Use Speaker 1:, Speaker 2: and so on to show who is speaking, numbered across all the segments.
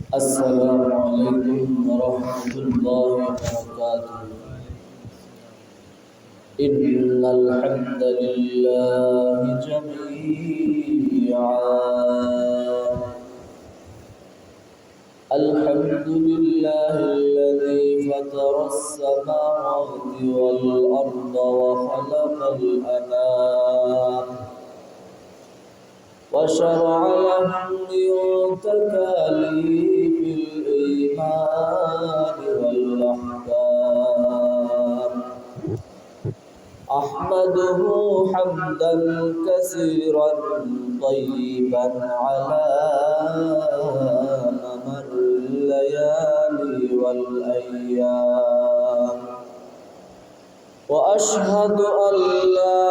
Speaker 1: السلام عليكم ورحمة الله وبركاته. إن الحمد لله جميعا الحمد لله الذي فطر السماوات والأرض وخلق الأنام وشرع لهم من تكاليف الإيمان والأحكام أحمده حمدا كثيرا طيبا على مر الليالي والأيام وأشهد أن لا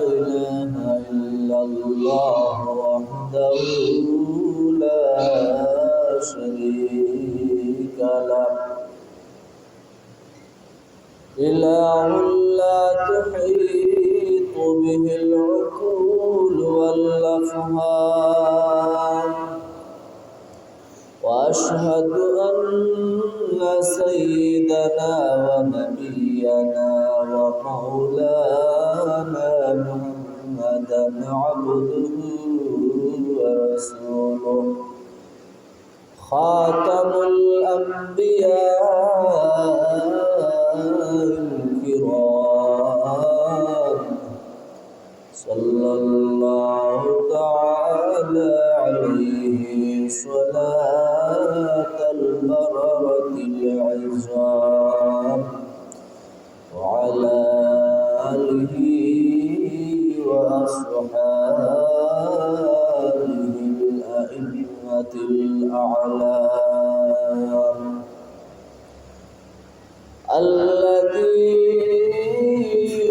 Speaker 1: إله إلا الله وحده لا شريك له إله لا تحيط به العقول والأفهام وأشهد أن سيدنا ونبينا ومولانا محمدا عبده ورسوله خاتم الأنبياء الكرام صلى الله تعالى عليه صلاة البررة العظام وعلى آله وأصحابه الأئمة الأعلام الذي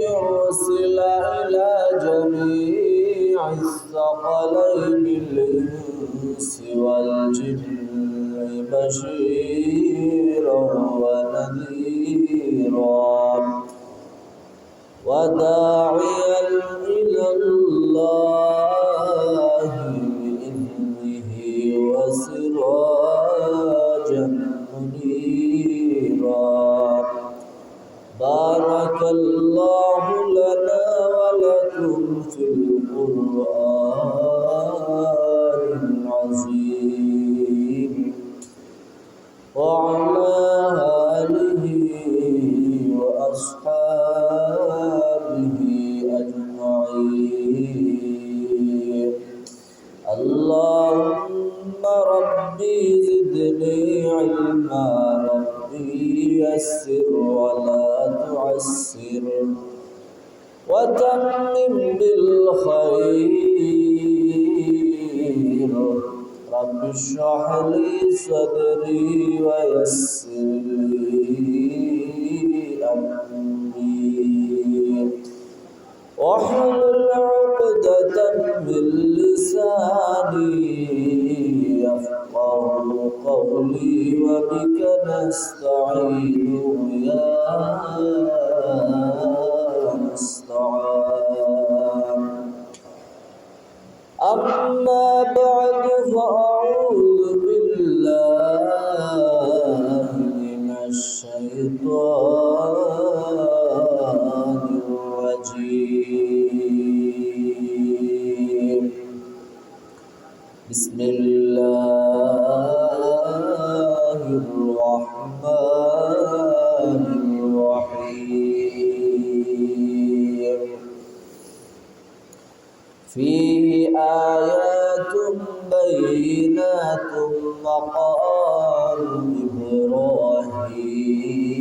Speaker 1: أرسل إلى جميع الثقلين الإنس والجن بشيرا ونذيرا وداعيا إلى الله بإذنه وسراجا منيرا بارك الله لنا ولكم في القرآن العظيم وعلى آله وأصحابه أجمعين اللهم ربي زدني علما ربي يسر ولا تعسر وتمم بالخير رب اشرح لي صدري ويسر لي أمري واحلل عقدة من لساني يفقه قولي وبك نستعين يا مستعان أما بعد فأعوذ بالله من الشيطان الرجيم بسم الله الرحمن الرحيم فيه آيات بينات مقام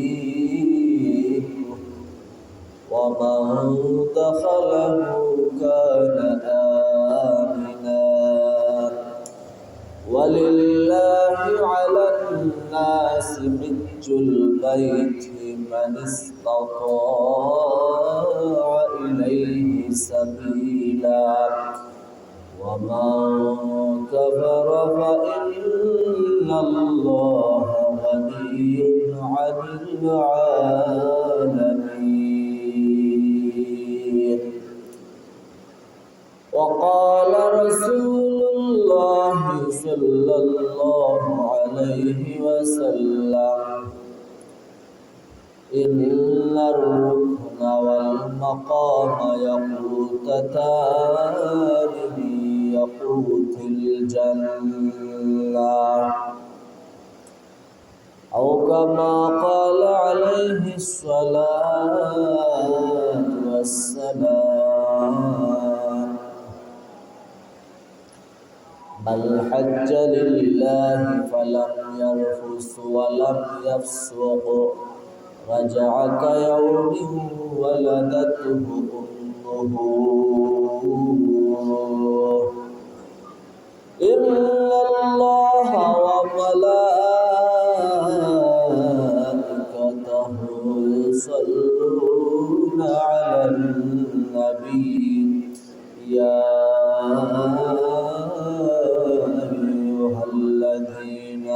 Speaker 1: إبراهيم ومن دخله كان آمنا ولله على الناس حج البيت من استطاع إليه سبيلا ومن كفر فإن الله غني عن العالمين وقال رسول الله صلى الله عليه وسلم إن الركن والمقام يقوتان بيقوت الجنة أو كما قال عليه الصلاة والسلام بل حج لله فلم يرفث ولم يفسق رجع كيوم ولدته أمه إن الله وملائكته يصلون على النبي يا أيها الذين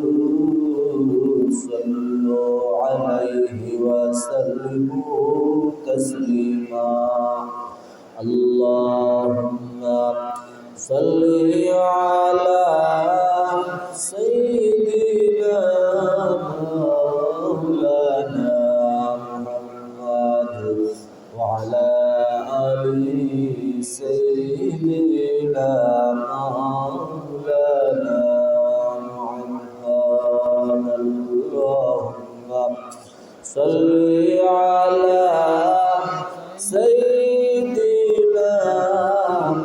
Speaker 1: آمنوا صلوا عليه وسلموا تسليما اللهم صل على سيدنا مولانا محمد وعلى آل سيدنا مولانا محمد اللهم صل على سيدنا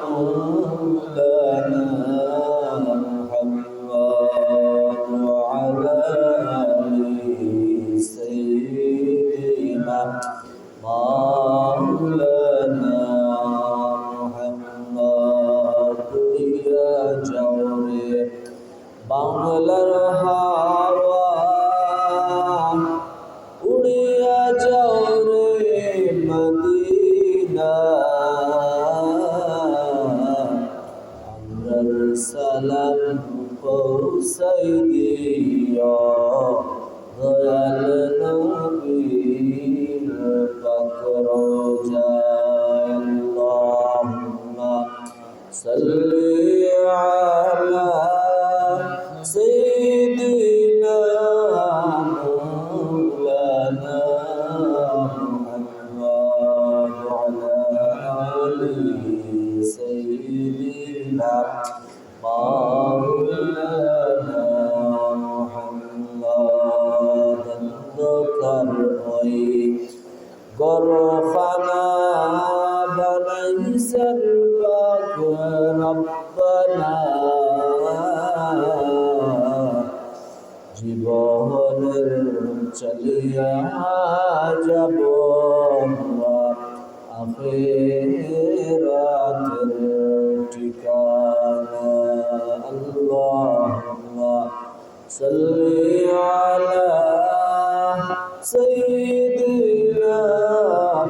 Speaker 1: مولانا محمد وعلى آل سيدنا مولانا محمد يا جوري বাংলার হাওয়া উড়িয়া যাও রে মদিনা আমরার সালাম পৌঁছাই দিও দয়াল নবীর পাক রওজায় আল্লাহুম্মা সাল্লি আলা سيدنا مولانا محمد وعلى آل سيدنا مولانا محمد ذكر غرفنا بنيسر ربنا জীবনের চলিয়া যাব আখিরাতের ঠিকানা আল্লাহুম্মা সাল্লি আলা সাইয়্যিদিনা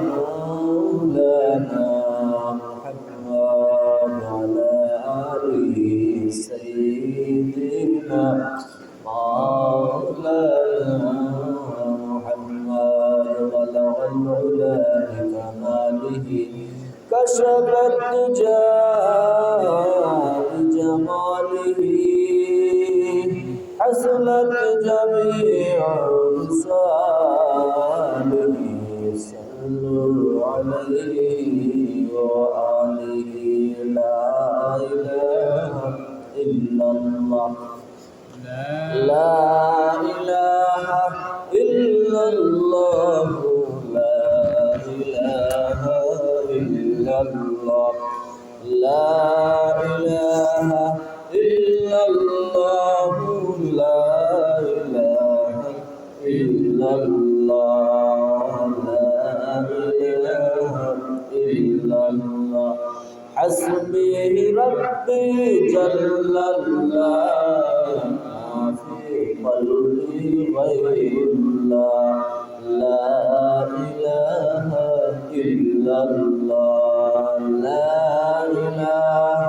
Speaker 1: মাওলানা মুহাম্মদ ওয়া আলা আলি সাইয়্যিদিনা مولانا محمد بلغ العلا بكماله كشف الدجى بجماله حسنت جميع خصاله صلوا عليه وآله لا إله إلا الله لا إله إلا الله لا إله إلا الله لا إله إلا الله لا إله إلا الله لا إله إلا الله حسبي ربي جل الله قلبي غير الله لا إله إلا الله لا إله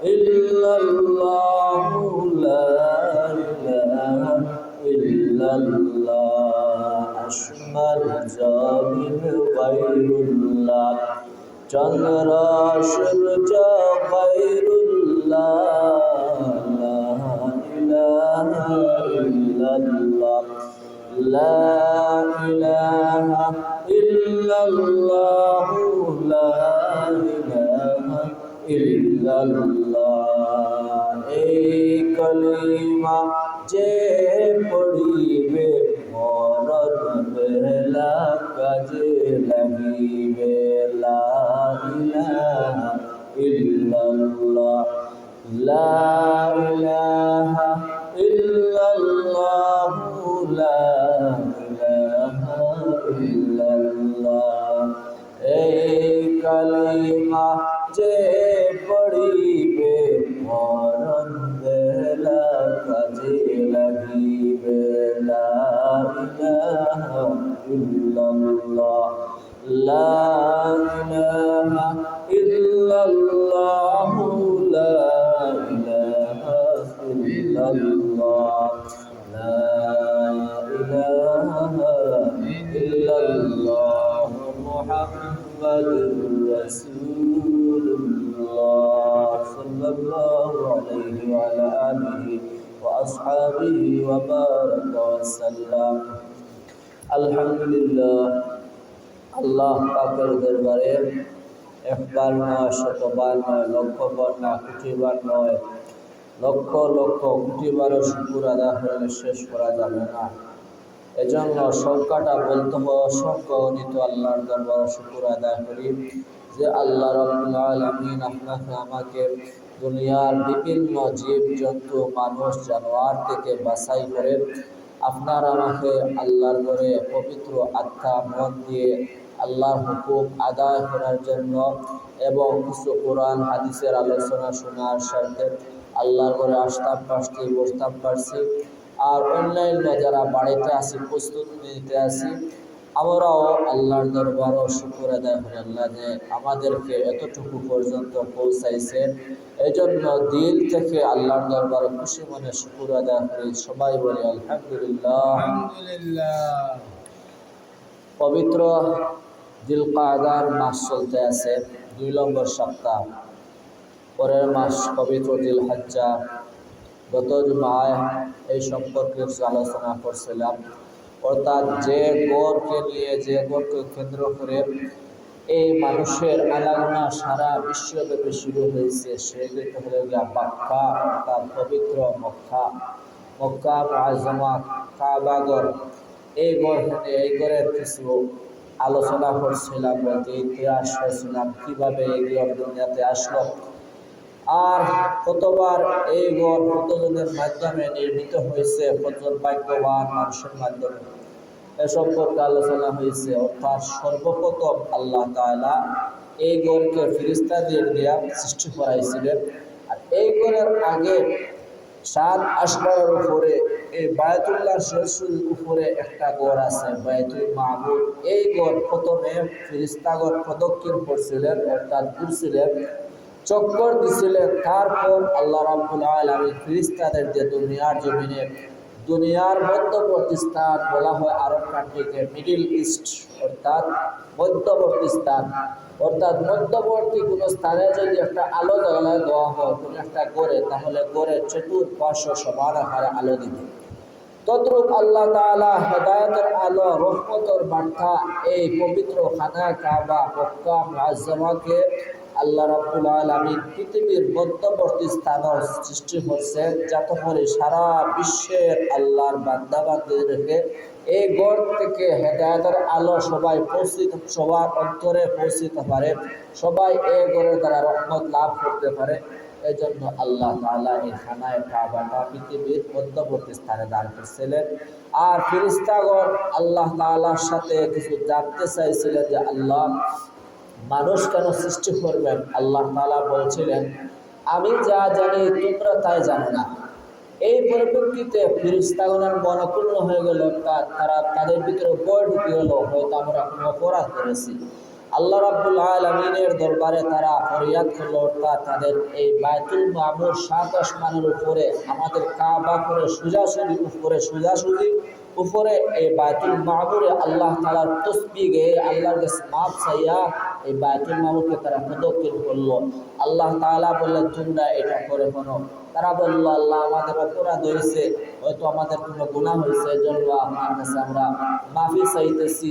Speaker 1: إلا الله لا إله إلا الله أشمل جامل غير الله چندرا سورج غير الله إلا الله لا إله إلا الله لا إله إلا الله এই কলিমা যে পড়িবে মরণ বেলা কাজে লাগিবে লা ইলাহা ইল্লাল্লাহ লা ইলাহা ইল্লাল্লাহ লা ইলাহা ইল্লাল্লাহ এই কালিমা যে পড়িবে মরণ বেলা কাজে লাগিবে লা ইলাহা ইল্লাল্লাহ লা ইলাহা ইল্লাল্লাহ লা ইলাহা ইল্লাল্লাহ লা ইলাহা ইল্লাল্লাহ মুহাম্মাদুর রাসূলুল্লাহ সাল্লাল্লাহু আলাইহি ওয়া আলা আলিহি ওয়া আসহাবিহি ওয়া বারাকা ওয়া সাল্লাম। আলহামদুলিল্লাহ, আল্লাহ পাকের দরবারে একবার নয়, শতবার নয়, লক্ষবার না, কোটিবার নয়, লক্ষ লক্ষ কোটিবারও শুকর আদায় করলে শেষ করা যাবে না। এজন্য সংখ্যাটা বলতে হয় অসংখ্য গণিত আল্লাহর দরবারে শুকর আদায় করি যে আল্লাহ রাব্বুল আলামিন আপনাকে আমাকে দুনিয়ার বিভিন্ন জীব জন্তু মানুষ জানোয়ার থেকে বাছাই করে আপনার আমাকে আল্লাহর ঘরে পবিত্র আত্মা মন দিয়ে আল্লাহর হুকুম আদায় করার জন্য এবং কিছু কোরআন হাদিসের আলোচনা শোনার সাথে আল্লাহর ঘরে আসতাম পারছি, বসতাম পারছি। আর অনলাইনে যারা বাড়িতে আছি, প্রস্তুতি নিতে আছি, আমরাও আল্লাহর দরবারও শুকর আদায় করি আল্লাহ যে আমাদেরকে এতটুকু পর্যন্ত পৌঁছাইছে। এই জন্য দিল থেকে আল্লাহর দরবারে খুশি মনে শুকর আদায় করি। সবাই বলি আলহামদুলিল্লাহ। পবিত্র জিলকাদার মাস চলতে আছে, 2 নম্বর সপ্তাহ। পরের মাস পবিত্র জিলহজ্জা। গত জুমায় এই সম্পর্কে আলোচনা করছিলাম, অর্থাৎ যে গড়কে নিয়ে, যে গড়কে কেন্দ্র করে এই মানুষের আলাদা সারা বিশ্বব্যাপী শুরু হয়েছে, সেগুলো হলো গিয়া মক্কা, অর্থাৎ পবিত্র মক্কা, মক্কা মুআজ্জামা, কাবাগর। এই গড়ের কিছু আলোচনা করছিলাম, বলতে ইতিহাস করছিলাম কিভাবে এই গড় দুনিয়াতে আসলো, আর কতবার এই গড় কতজনের মাধ্যমে নির্মিত হয়েছে, কতজন ভাগ্যবান মানুষের মাধ্যমে, এ সম্পর্কে আলোচনা হয়েছে। অর্থাৎ সর্বপ্রথম আল্লাহ তাআলা এই গড়কে ফেরেশতাদের দিয়া সৃষ্টি করাইছিলেন। আর এই গড়ের আগে 7 আসমানের উপরে এই বায়তুল্লাহ শরীফের উপরে একটা গড় আছে, বাইতুল মামুর। এই গড় প্রথমে ফেরেশতাগণ প্রদক্ষিণ করছিলেন, অর্থাৎ ঘুরছিলেন, চক্কর দিছিলেন। তারপর আল্লাহ রাব্বুল আলামিন ফেরেশতাদের যে দুনিয়ার জমিনে, দুনিয়ার মধ্যবর্তী স্থান বলা হয় আরব কান্ট্রিকে মিডল ইস্ট, অর্থাৎ মধ্যবর্তী স্থান, অর্থাৎ মধ্যবর্তী কোনো স্থানে যদি একটা আলো জ্বালায় দেওয়া হয় কোনো একটা গড়ে, তাহলে গড়ের চতুর্পার্শ্ব সমান আকারে আলো দিবে। তদ্রূপ আল্লাহ তাআলা হেদায়েতের আলো, রহমতের বার্তা এই পবিত্র খানা কাবা মক্কা মুআজ্জামাকে আল্লাহ রাব্বুল আলামিন পৃথিবীর মধ্যবর্তী স্থানে সৃষ্টি করছেন, যাতে করে সারা বিশ্বের আল্লাহর বান্দাবান্দিদেরকে এই গড় থেকে হেদায়েতের আলো সবার অন্তরে পৌঁছতে পারে, সবাই এই গড়ের দ্বারা রহমত লাভ করতে পারে। এই জন্য আল্লাহ তাআলা এই খানায় কাবাটা পৃথিবীর মধ্যবর্তী স্থানে দান করছিলেন। আর ফেরেশতাগণ আল্লাহ তাআলার সাথে কিছু জানতে চাইছিলেন যে আল্লাহ মানুষ কেন সৃষ্টি করবেন। আল্লাহ তাআলা বলছিলেন, আমি যা জানি তোমরা তাই জানো না। এই পরিপ্রেক্ষিতে ফেরেশতাগণের মনক্ষুণ্ণ হয়ে গেল, তারা তাদের ভিতরে ভয় ঢুকে গেল, হয়তো আমরা কোনো অপরাধ করেছি। আল্লাহ রাব্বুল আলামিনের দরবারে তারা ফরিয়াদ করল, অর্থাৎ তাদের এই বাইতুল মামুর 7 আসমানের উপরে, আমাদের কাবা করে সোজাসুজি উপরে এই বাইতুল মামুরে আল্লাহ তাআলার তাসবিহ গে আল্লাহর কাছে মাপ চাইয়া এই বায়তুল মামুরকে তারা প্রদক্ষিণ করলো। আল্লাহ তাআলা বললেন তোমরা এটা করে শোনো। তারা বলল আল্লাহ আমাদের অপরাধ হয়েছে, হয়তো আমাদের কোনো গুনাহ হয়েছে, এজন্য আপনার কাছে আমরা মাফি চাইতেছি,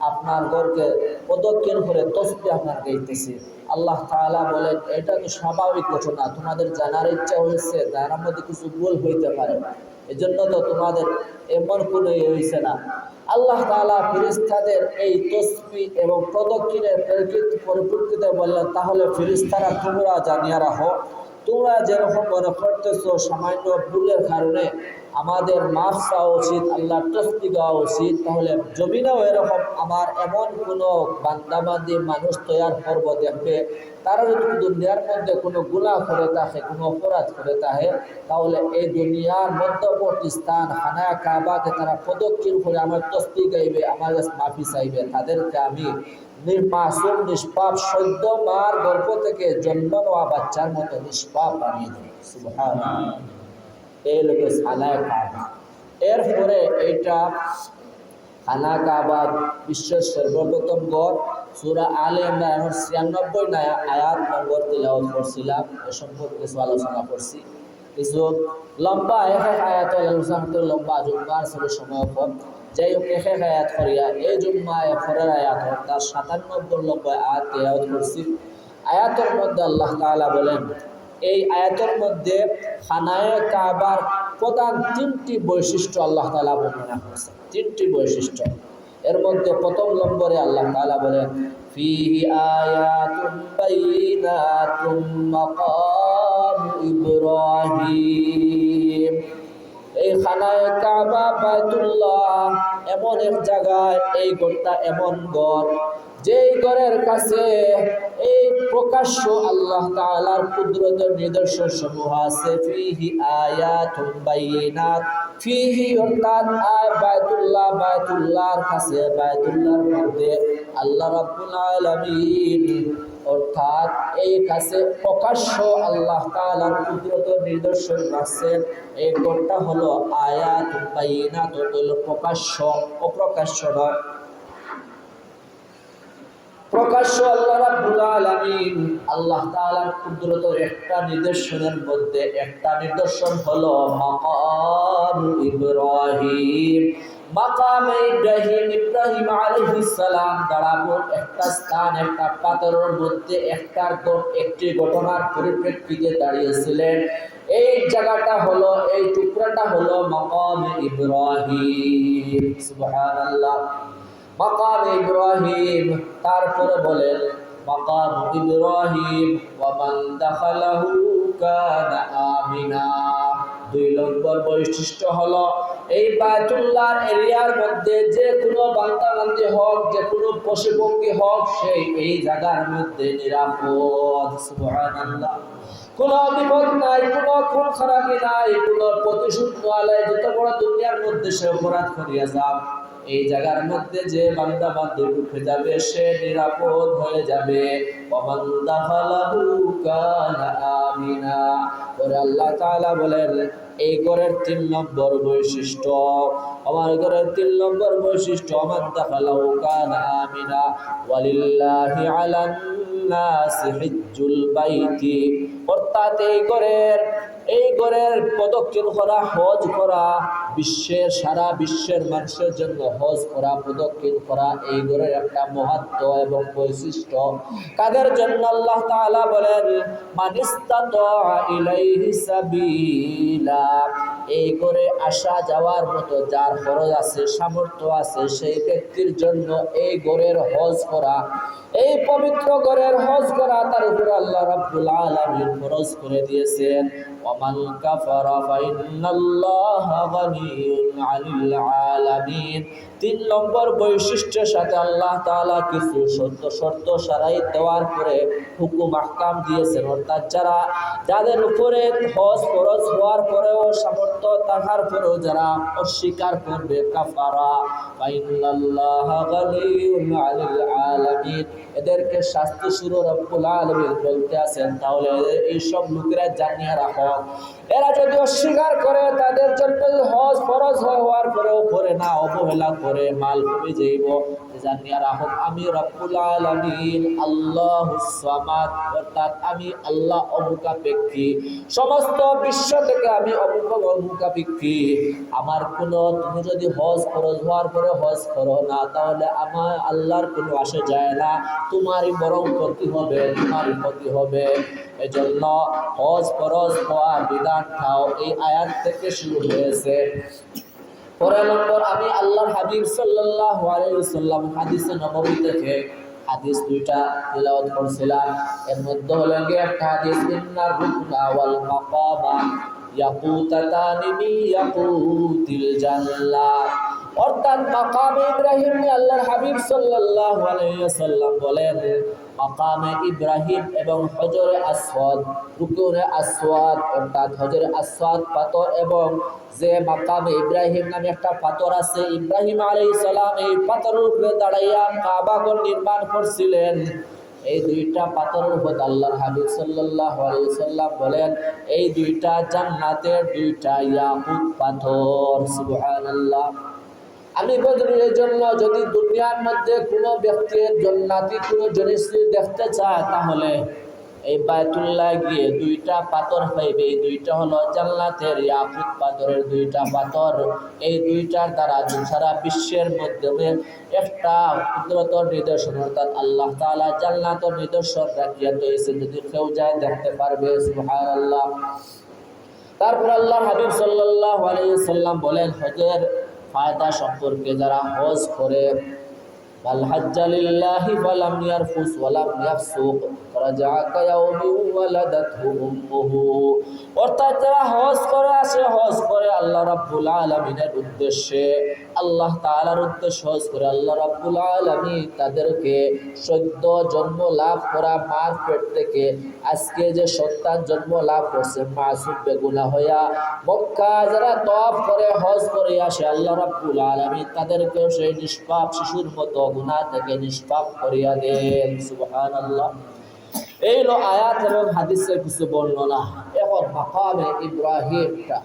Speaker 1: আপনার ঘরকে প্রদক্ষিণ করে তসবিহ আপনার গাইতেছি। আল্লাহ তাআলা বলেন এটা তো স্বাভাবিক ঘটনা, তোমাদের জানার ইচ্ছা হয়েছে, জানার মধ্যে কিছু ভুল হইতে পারে, এজন্য তো তোমাদের এমন কোনো হয়েছে না। আল্লাহ তাআলা ফেরেশতাদের এই তসবিহ এবং প্রদক্ষিণের পরিপ্রেক্ষিতে বললেন তাহলে ফেরেশতারা তোমরা জানিয়ে রাখো, তোমরা যেরকম মনে করতেছো সামান্য ভুলের কারণে আমাদের মাফ চাওয়া উচিত, আল্লাহর তসবিহ গাওয়া উচিত, তাহলে জমিনেও এরকম আমার এমন কোনো বান্দাবান্দি মানুষ তৈয়ার করব দেখবে তারা যদি দুনিয়ার মধ্যে কোনো গুনাহ করে থাকে, কোনো অপরাধ করে থাকে, তাহলে এই দুনিয়ার মধ্যবর্তী স্থান খানা কাবাকে তারা প্রদক্ষিণ করে আমার তসবিহ গাইবে, আমার কাছে মাফি চাইবে, তাদেরকে আমি নির্মাসুম নিষ্পাপ সদ্য মার গর্ভ থেকে জন্ম নেওয়া বাচ্চার মতো নিষ্পাপ বানিয়ে দেবে। সুবহানাল্লাহ। এই লোকে খানায় কাবা। এরপরে এইটা খানা কাবা বিশ্বের সর্বপ্রথম ঘর। সূরা আলে ইমরানের 96 আয়াত নম্বর তিলাওয়াত করছিলাম, এ সম্পর্কে কিছু আলোচনা করছি। কিছু লম্বা এক আয়াত আলোচনা লম্বা জুম্মার ছিল সময় কম, যাই হোক এক আয়াত করিয়া এই জুম্মা পরের আয়াত তার 97 আয়াত তিলাওয়াত করছি। আয়াতের মধ্যে আল্লাহ তাআলা বলেন, এই আয়াতের মধ্যে খানায়ে কাবার প্রধান 3টি বৈশিষ্ট্য আল্লাহ তাআলা বর্ণনা করেছেন। 3টি বৈশিষ্ট্য, এর মধ্যে প্রথম নম্বরে আল্লাহ তাআলা বলেন ফিহি আয়াতুন বাইনাতুম মাকাম ইব্রাহিম। এই খানায়ে কাবা বাইতুল্লাহ এমন এক জায়গায়, এই ঘরটা এমন ঘর যেই ঘরের কাছে এই প্রকাশ্য আল্লাহ তাআলার কুদরতের নিদর্শন সমূহ আছে। ফিহি আয়াতুন বাইনাত, ফিহি অর্থাৎ বায়তুল্লাহর কাছে, বায়তুল্লাহর মধ্যে আল্লাহ রাব্বুল আলামিন অর্থাৎ এই কাছে প্রকাশ্য আল্লাহ তাআলার কুদরতের নিদর্শন রাখছেন। এই ঘরটা হলো আয়াতুন বাইনাত, হলো প্রকাশ্য, অপ্রকাশ্য নয়। প্রকাশ্য আল্লাহ রাব্বুল আলামিন আল্লাহ তাআলার কুদরতের একটা নিদর্শনের মধ্যে একটা নিদর্শন হলো মাকাম ইব্রাহিম। মাকাম ইব্রাহিম, ইব্রাহিম আলাইহিস সালাম দাঁড়াবো একটা স্থান, একটা পাথরের মধ্যে একটি ঘটনার পরিপ্রেক্ষিতে দাঁড়িয়েছিলেন। এই জায়গাটা হলো, এই টুকরাটা হলো মাকাম ইব্রাহিম। সুবহানাল্লাহ। মাকাম ইব্রাহিম, তারপরে বলেন মাকাম ইব্রাহিম ওয়া মান দাখালাহু কানা আমিনা। 2 নম্বর বৈশিষ্ট্য হলো এই বায়তুল্লাহর এরিয়ার মধ্যে যে কোনো বান্দাবান্দি হোক, যে কোনো পশুপক্ষী হোক, সেই এই জায়গার মধ্যে নিরাপদ। সুবহানাল্লাহ। কোনো বিপদ নাই, কোনো খুন খারাপি নাই, কোনো প্রতিশোধ নয়। যত বড় দুনিয়ার মধ্যে সে অপরাধ করিয়া যাও, এই জায়গার মধ্যে যে বান্দা বান্দে ঢুকে যাবে সে নিরাপদ হয়ে যাবে। ওমান দাখালাহু কানা আমিনা। ওরে আল্লাহ তাআলা বলেন এই ঘরের 3 নম্বর বৈশিষ্ট্য, আমার ঘরের 3 নম্বর বৈশিষ্ট্য ওমান দাখালাহু কানা আমিনা ওয়ালিল্লাহি আলান নাসি হিজ্জুল বাইতি। অর্থাৎ এই ঘরের প্রদক্ষিণ করা, হজ করা, সারা বিশ্বের মানুষের জন্য হজ করা, প্রদক্ষিণ করা এই ঘরের একটা মাহাত্ম্য এবং বৈশিষ্ট্য। কাদের জন্য? আল্লাহ তাআলা বলেন মান ইসতাতা ইলাইহি সাবিলা। এই ঘরে আসা যাওয়ার মতো যার খরচ আছে, সামর্থ্য আছে, সেই ব্যক্তির জন্য এই ঘরের হজ করা, এই পবিত্র ঘরের হজ করা তার উপরে আল্লাহ রাব্বুল আলামিন ফরজ করে দিয়েছেন। ওমান কাফারা ফাইন্নাল্লাহা গানিয়্যুন আনিল আলামিন। 3 নম্বর বৈশিষ্ট্যের সাথে আল্লাহ তাআলা কিছু শর্ত সারাই দেওয়ার পরে হুকুম আহকাম দিয়েছেন। অর্থাৎ যাদের উপরে হজ ফরজ হওয়ার পরেও সামর্থ্য সত্য থাকার পরেও যারা অস্বীকার করবে কাফারা ফাইনাল্লাহা গানিয়্যুন আনিল আলামিন, এদেরকে শাস্তি শুরু রব্বুল আলামিন বলতে আছেন। তাহলে এই সব লোকেরা জানিয়ে রাখো, এরা যদি অস্বীকার করে তাদের জন্য হজ ফরজ হওয়ার পরেও করে না, অবহেলা করে, মাল কমে যাইব, জানিয়ে রাখো আমি রব্বুল আলামিন আল্লাহুস সামাদ, অর্থাৎ আমি আল্লাহ অমুখাপেক্ষী, সমস্ত বিশ্ব থেকে আমি অমুখাপেক্ষী। আমার কোনো, তুমি যদি হজ ফরজ হওয়ার পরে হজ করো না, তাহলে আমার আল্লাহর কোনো আসে যায় না, তোমারই বরং ক্ষতি হবে, তোমারই ক্ষতি হবে। এজন্য হজ ফরজ হওয়ার বিধানটাও এই আয়াত থেকে শুরু হয়েছে। পরের নম্বর, আমি আল্লাহর হাবিব সাল্লাল্লাহু আলাইহি ওয়াসাল্লাম হাদিসে নববী থেকে হাদিস দুইটা তেলাওয়াত করছিলাম। এর মধ্যে হলো একটা হাদিস, ইন্নার রুকনা ওয়াল মাকামা ইয়াকুতাতানি মিন ইয়াকুতিল জান্নাহ, অর্থাৎ মাকামে ইব্রাহিম নিয়ে আল্লাহর হাবিব সাল্লাল্লাহু আলাইহি ওয়াসাল্লাম বলেন, মাকামে ইব্রাহিম এবং হজরে আসওয়াদ, রুকুনে আসওয়াদ অর্থাৎ হজরে আসওয়াদ পাথর, এবং যে মাকামে ইব্রাহিম নামে একটা পাথর আছে, ইব্রাহিম আলাইহিস সালাম এই পাথরের উপরে দাঁড়াইয়া কাবাঘর নির্মাণ করছিলেন। এই দুইটা পাথরের উপর আল্লাহর হাবিব সাল্লাল্লাহু আলাইহি ওয়াসাল্লাম বলেন, এই দুইটা জান্নাতের দুইটা ইয়াকুত পাথর। সুবহানাল্লাহ। আমি বলি এই জন্য, যদি দুনিয়ার মধ্যে কোনো ব্যক্তির জান্নাতি কোনো জিনিস দেখতে চায়, তাহলে এই বায়তুল্লাহ গিয়ে দুইটা পাথর পাইবে। এই দুইটা হলো জান্নাতের ইয়াকুত পাথরের দুইটা পাথর। এই দুইটার দ্বারা সারা বিশ্বের মাধ্যমে একটা কুদরতের নিদর্শন, অর্থাৎ আল্লাহ তাআলা জান্নাতের নিদর্শন রাখিয়া দিয়েছেন, যদি কেউ যায় দেখতে পারবে। সুবহানাল্লাহ। তারপর আল্লাহর হাবিব সাল্লাল্লাহু আলাইহি ওয়াসাল্লাম বলেন, হজের ফায়দা সম্পর্কে, যারা হজ করে, বাল হাজ্জা লিল্লাহি ফালাম ইয়ারফুস ওয়ালাম ইয়াফসুক রাজাআ কায়াউমি ওয়ালাদাতহু উম্মুহু, অর্থাৎ যারা হজ করে আসে, হজ করে আল্লাহ রাব্বুল আলামিনের উদ্দেশ্যে, আল্লাহ তাআলার উদ্দেশ্যে হজ করে, আল্লাহ রাব্বুল আলামিন তাদেরকে সদ্য জন্ম লাভ করা মার পেট থেকে আজকে যে সন্তান জন্ম লাভ করছে মাসুম বেগুনাহ হইয়া, মক্কা যারা তওয়াফ করে হজ করে আসে, আল্লাহ রাব্বুল আলামিন তাদেরকে সেই নিষ্পাপ শিশুর মতো গুনাহ থেকে নিষ্পাপ করিয়া দেন। সুবহানাল্লাহ। এই হলো আয়াত এবং হাদিসের কিছু বর্ণনা। এখন মাকামে ইব্রাহিমটা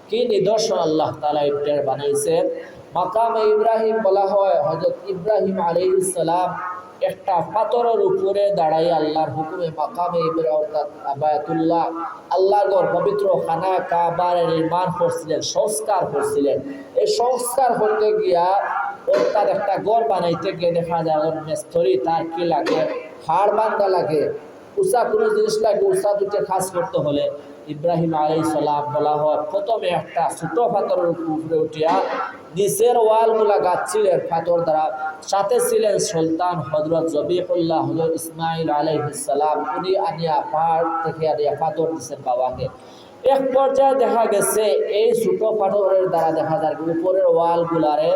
Speaker 1: কি নিদর্শন আল্লাহ তাআলা এটা বানাইছেন। মাকামে ইব্রাহিম বলা হয়, হযরত ইব্রাহিম আলাইহিস সালাম একটা পাথরের উপরে দাঁড়াই আল্লাহর হুকুমে মাকামে ইব্রাহিম অর্থাৎ বায়তুল্লাহ, আল্লাহর ঘর পবিত্র খানা কাবার নির্মাণ করছিলেন, সংস্কার করছিলেন। এই সংস্কার করতে গিয়া তার একটা ঘর বানাইতে গিয়ে দেখা যায় মিস্ত্রি তার কি লাগে, হাড় বান্ধা লাগে, উষা কোনো জিনিস লাগে, উষা দুটো খাস করতে হলে ইব্রাহিম আলাইহিস সালাম বলা হয় প্রথমে একটা ছোট পাথরের উপরে উঠিয়া নিচের ওয়ালগুলা গাচ্ছিলেন পাথর দ্বারা। সাথে ছিলেন সুলতান হযরত জবিহুল্লাহ হযরত ইসমাইল আলাইহিস সালাম, উনি আনিয়া পাহাড় থেকে আনিয়া পাথর দিচ্ছেন বাবাকে। এক পর্যায়ে দেখা গেছে এই ছোট পাথরের দ্বারা দেখা যায় উপরের ওয়ালগুলারে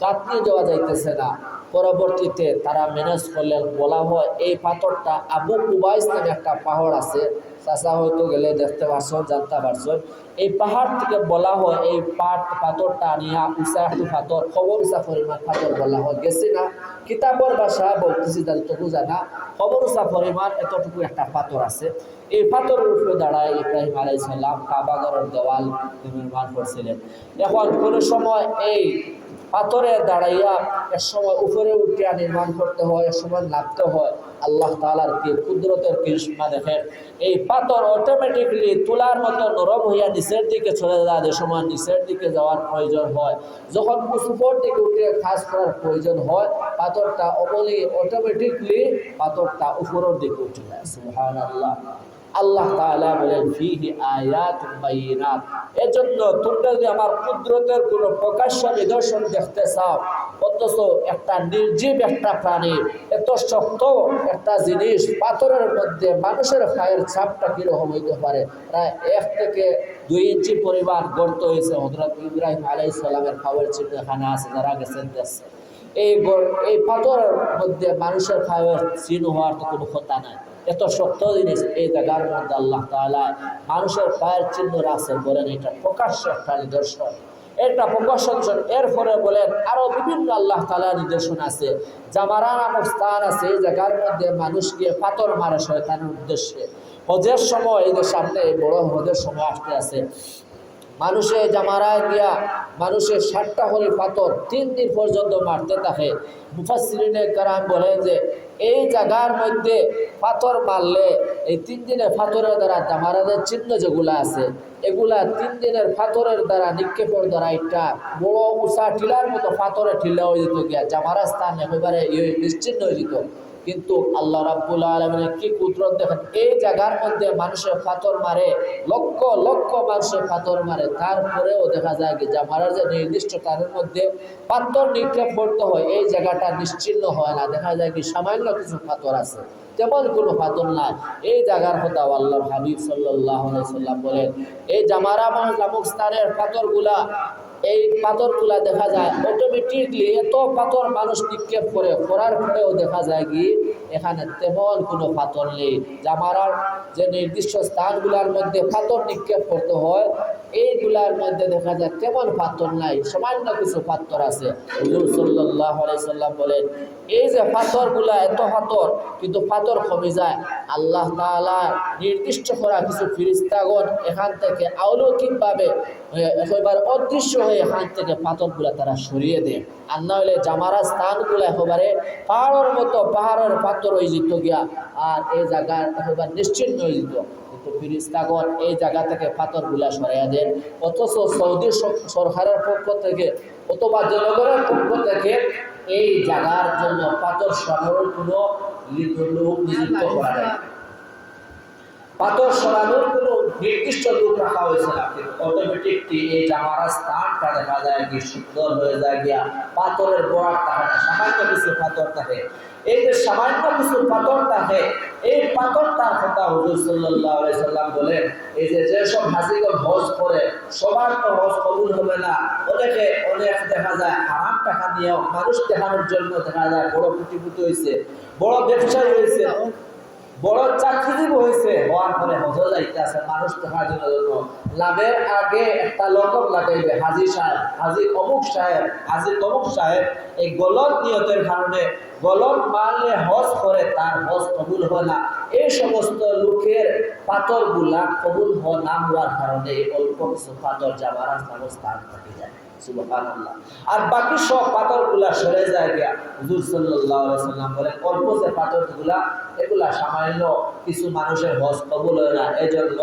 Speaker 1: গাঁথনি দেওয়া যাইতেছে না। পরবর্তীতে তারা ম্যানেজ করলেন, বলা হয় এই পাথরটা আবু কুবাইস নামে একটা পাহাড় আছে, চাষা হয়তো গেলে দেখতে পারছেন, জানতে পারছেন। এই পাহাড় থেকে বলা হয় এই পাথরটা আনিয়া উষা একটু পাথর, খবর উষা পরিমাণ পাথর বলা হয়, গেছি না কিতাবের ভাষা বলতেছি যতটুকু জানা, খবর উষা পরিমাণ এতটুকু একটা পাথর আছে। এই পাথরের উপরে দাঁড়ায় ইব্রাহিম আলাইহিস সালাম কাবাগরের দেওয়াল নির্মাণ করছিলেন। এখন কোনো সময় এই পাথরে দাঁড়াইয়া এক সময় উপরে উঠিয়া নির্মাণ করতে হয়, এক সময় নামতে হয়। আল্লাহ তাআলার কি কুদরতের কৃষ্ণা দেখেন, এই পাথর অটোমেটিকলি তুলার মতো নরম হইয়া নিচের দিকে চলে যায়। যে সময় নিচের দিকে যাওয়ার প্রয়োজন হয়, যখন উপর দিকে উঠে কাজ করার প্রয়োজন হয়, পাথরটা অটোমেটিকলি পাথরটা উপরের দিকে উঠে যায়। সুবহানাল্লাহ। আল্লাহ তাআলা বলেন ফিহি আয়াতুন বাইয়িনাত, এজন্য তোমরা যদি আমার কুদরতের কোনো প্রকাশ্য নিদর্শন দেখতে চাও, অথচ একটা নির্জীব একটা প্রাণী, এত শক্ত একটা জিনিস পাথরের মধ্যে মানুষের পায়ের ছাপটা কিরকম হইতে পারে, প্রায় 1 থেকে 2 ইঞ্চি পরিমাণ গর্ত হয়েছে। হযরত ইব্রাহিম আলাইহিস সালামের পায়ের চিহ্নখানা আছে, যারা গেছেন দেখছে। এই পাথরের মধ্যে মানুষের পায়ের চিহ্ন হওয়ার তো কোনো কথা নাই। এত শক্ত জিনিস এই জায়গার মধ্যে আল্লাহ তাআলা মানুষের পায়ের চিহ্ন রাখছেন, বলেন এটা প্রকাশ্য একটা নিদর্শন, একটা প্রকাশন। এরপরে বলেন আরো বিভিন্ন আল্লাহ তাআলার নিদর্শন আছে। জামারা নামক স্থান আছে, এই জায়গার মধ্যে মানুষকে পাথর মারে শয়তানের উদ্দেশ্যে। হজের সময়, এই যে সামনে বড় হজের সময় আসতে আছে, মানুষে জামারায় গিয়া মানুষের 60টা করে পাথর 3 দিন পর্যন্ত মারতে থাকে। মুফাসসিরিনে কেরাম বলেন যে এই জায়গার মধ্যে পাথর মারলে এই 3 দিনের পাথরের দ্বারা জামারাদের চিহ্ন যেগুলা আছে, এগুলা 3 দিনের পাথরের দ্বারা নিক্ষেপের দ্বারা একটা বড় উষা টিলার মতো পাথরে ঠিলা হয়ে যেত গিয়া জামারা স্থান একেবারে নিশ্চিন্ন হয়ে যেত। কিন্তু আল্লাহ রাব্বুল আলামিনের কি কুদরত দেখেন, এই জায়গার মধ্যে মানুষের পাথর মারে, লক্ষ লক্ষ মানুষের পাথর মারে, তারপরেও দেখা যায় কি জামারার যে নির্দিষ্ট কারণের মধ্যে পাথর নিক্ষেপ করতে হয়, এই জায়গাটা নিশ্চিন্ন হয় না। দেখা যায় কি সামান্য কিছু পাথর আছে, তেমন কোনো পাথর নাই। এই জায়গার কথা আল্লাহর হাবিব সাল্লাল্লাহু আলাইহি সাল্লাম বলেন, এই জামারা নামক স্থানের পাথরগুলা, এই পাথরগুলা দেখা যায় অটোমেটিকলি এত পাথর মানুষ নিক্ষেপ করার পরেও দেখা যায় কি এখানে তেমন কোনো পাথর নেই। জামারার যে নির্দিষ্ট স্থানগুলোর মধ্যে পাথর নিক্ষেপ করতে হয়, এইগুলার মধ্যে দেখা যায় তেমন পাথর নাই, সামান্য কিছু পাথর আছে। হুজুর সাল্লাল্লাহু আলাইহি সাল্লাম বলেন এই যে পাথরগুলা এত পাথর, কিন্তু পাথর কমে যায়, আল্লাহ তাআলা নির্দিষ্ট করা কিছু ফেরেশতাগণ এখান থেকে অলৌকিকভাবে একেবারে অদৃশ্য হয়ে এখান থেকে পাথরগুলা তারা সরিয়ে দেয়। আর না হলে জামারা স্থানগুলো একেবারে পাহাড়ের মতো, পাহাড়ের পাথর হয়ে যেত গিয়া, আর এই জায়গা একেবারে নিশ্চিন্ন হয়ে যেত। কিন্তু ফেরেশতাগণ এই জায়গা থেকে পাথরগুলা সরাইয়া দেন। অথচ সৌদি সরকারের পক্ষ থেকে অথবা জনগণের পক্ষ থেকে এই জায়গার জন্য পাথর সরানোর কোনো লোক নিযুক্ত করা যায়, পাথর সরানোর কোনো নির্দিষ্ট লোক রাখা হয়েছে না। কিন্তু অটোমেটিকলি এই জামারা স্থানটা দেখা যায় কি সুন্দর হয়ে যায় গিয়া, পাথরের বরাত থাকে না, সামান্য কিছু পাথর থাকে। এই যে সামান্য কিছু পাথর থাকে, এই পাথরটার কথা হুজুর সাল্লাল্লাহু আলাইহি সাল্লাম বলেন, এই যে যেসব হাজিগণ হজ করে সবার তো হজ কবুল হবে না। অনেকে অনেক দেখা যায় হারাম টাকা নিয়েও মানুষ দেখানোর জন্য দেখা যায় বড় কোটিপতি হয়েছে, বড় ব্যবসায়ী হয়েছে, বড় চাকরিজীবী হয়েছে, হওয়ার পরে হজ যাইতে আছে মানুষ দেখার জন্য। লাভের আগে একটা লকব লাগাইবে হাজি সাহেব, হাজি অমুক সাহেব, হাজি তমুক সাহেব। এই গলত নিয়তের কারণে গলত মারলে হজ করে তার হজ কবুল হয় না। এই সমস্ত লোকের পাথরগুলা কবুল না হওয়ার কারণে অল্প কিছু পাথর জামারার স্থান থেকে যায়, সুবহানাল্লাহ। আর বাকি সব পাথরগুলা সরে যায় গিয়া। হুজুর সাল্লাল্লাহু আলাইহি সাল্লাম বলেন অল্প যে পাথরগুলা, এগুলা সামান্য কিছু মানুষের হজ কবুল হয় না, এজন্য